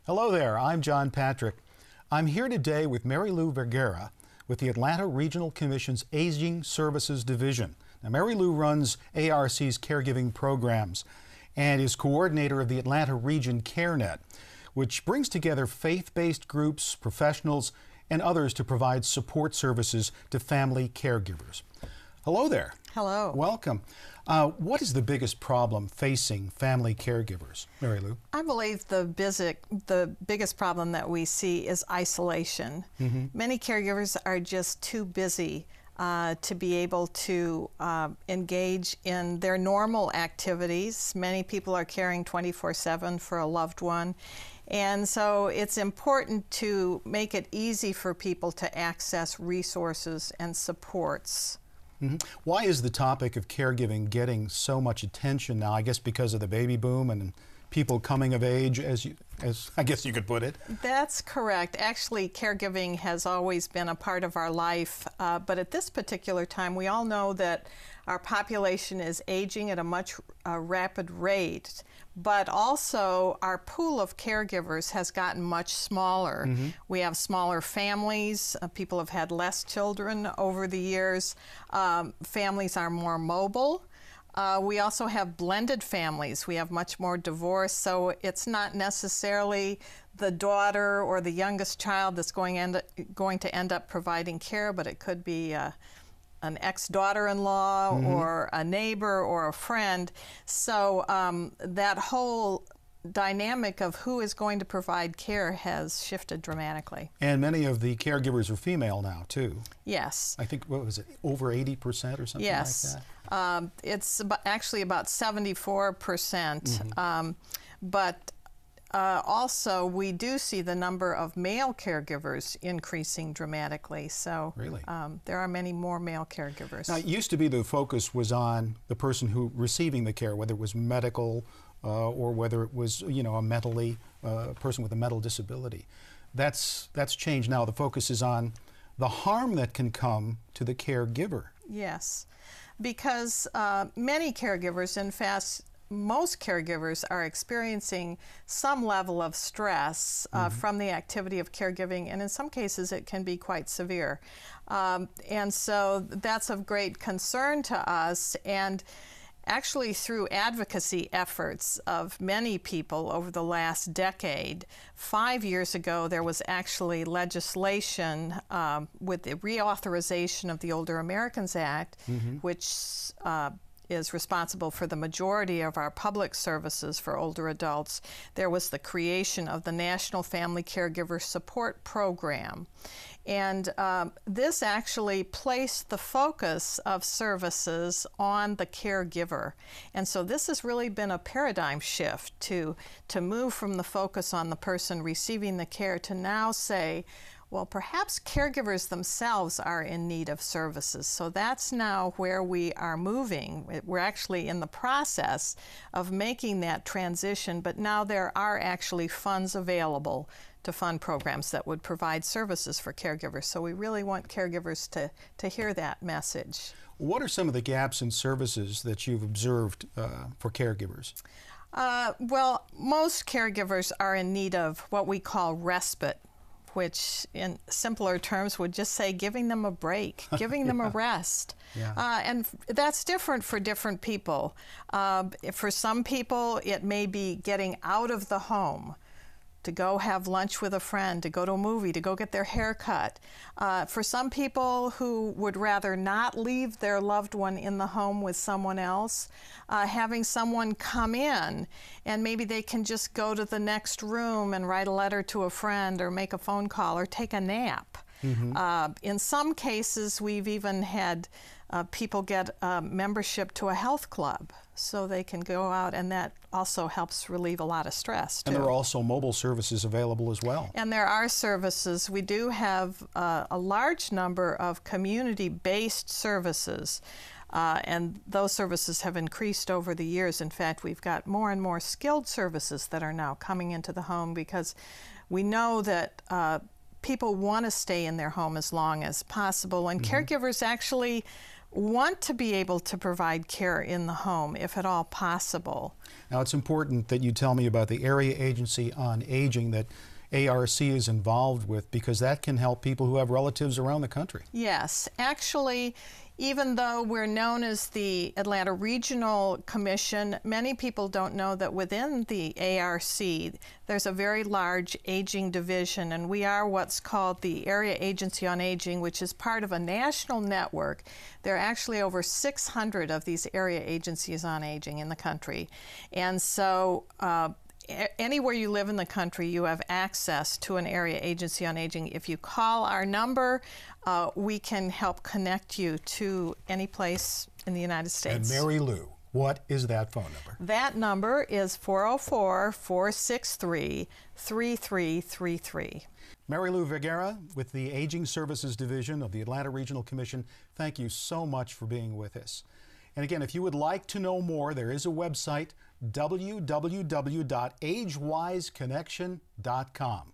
Hello there, I'm John Patrick. I'm here today with Mary Lou Vergara with the Atlanta Regional Commission's Aging Services Division. Now, Mary Lou runs ARC's caregiving programs and is coordinator of the Atlanta Region CareNet, which brings together faith-based groups, professionals, and others to provide support services to family caregivers. Hello there. Hello. Welcome. What is the biggest problem facing family caregivers, Mary Lou? I believe the biggest problem that we see is isolation. Many caregivers are just too busy to be able to engage in their normal activities. Many people are caring 24/7 for a loved one. And so it's important to make it easy for people to access resources and supports. Why is the topic of caregiving getting so much attention now? I guess because of the baby boom and people coming of age, as I guess you could put it. That's correct. Actually, caregiving has always been a part of our life, but at this particular time, we all know that our population is aging at a much rapid rate, but also our pool of caregivers has gotten much smaller. We have smaller families. People have had less children over the years. Families are more mobile. We also have blended families. We have much more divorce, so it's not necessarily the daughter or the youngest child that's going to end up providing care, but it could be an ex-daughter-in-law or a neighbor or a friend. So that whole dynamic of who is going to provide care has shifted dramatically. And many of the caregivers are female now, too. Yes. I think, what was it, over 80% or something like that? It's actually about 74%. But also, we do see the number of male caregivers increasing dramatically. So really? There are many more male caregivers. Now, it used to be the focus was on the person who receiving the care, whether it was medical or whether it was, you know, a person with a mental disability. That's changed now. The focus is on the harm that can come to the caregiver. Yes, because many caregivers, in fact, most caregivers are experiencing some level of stress from the activity of caregiving, and in some cases it can be quite severe. And so that's of great concern to us, and actually through advocacy efforts of many people over the last decade. 5 years ago there was actually legislation with the reauthorization of the Older Americans Act, which is responsible for the majority of our public services for older adults. There was the creation of the National Family Caregiver Support Program. And this actually placed the focus of services on the caregiver. And so this has really been a paradigm shift to move from the focus on the person receiving the care to now say, well, perhaps caregivers themselves are in need of services. So that's now where we are moving. We're actually in the process of making that transition, but now there are actually funds available to fund programs that would provide services for caregivers. So we really want caregivers to hear that message. What are some of the gaps in services that you've observed for caregivers? Well, most caregivers are in need of what we call respite, which in simpler terms would just say giving them a break, giving them a rest. And that's different for different people. For some people, it may be getting out of the home, to go have lunch with a friend, to go to a movie, to go get their hair cut. For some people who would rather not leave their loved one in the home with someone else, having someone come in and maybe they can just go to the next room and write a letter to a friend or make a phone call or take a nap. In some cases, we've even had people get membership to a health club so they can go out, and that also helps relieve a lot of stress, too. And there are also mobile services available as well. And there are services. We do have a large number of community-based services, and those services have increased over the years. In fact, we've got more and more skilled services that are now coming into the home because we know that people want to stay in their home as long as possible, and caregivers actually want to be able to provide care in the home, if at all possible. Now, it's important that you tell me about the Area Agency on Aging that ARC is involved with, because that can help people who have relatives around the country. Yes, actually, even though we're known as the Atlanta Regional Commission, many people don't know that within the ARC there's a very large aging division, and we are what's called the Area Agency on Aging, which is part of a national network. There are actually over 600 of these area agencies on aging in the country, and so anywhere you live in the country, you have access to an area agency on aging. If you call our number, we can help connect you to any place in the United States. And Mary Lou, what is that phone number? That number is 404-463-3333. Mary Lou Vergara with the Aging Services Division of the Atlanta Regional Commission, thank you so much for being with us. And again, if you would like to know more, there is a website, www.agewiseconnection.com.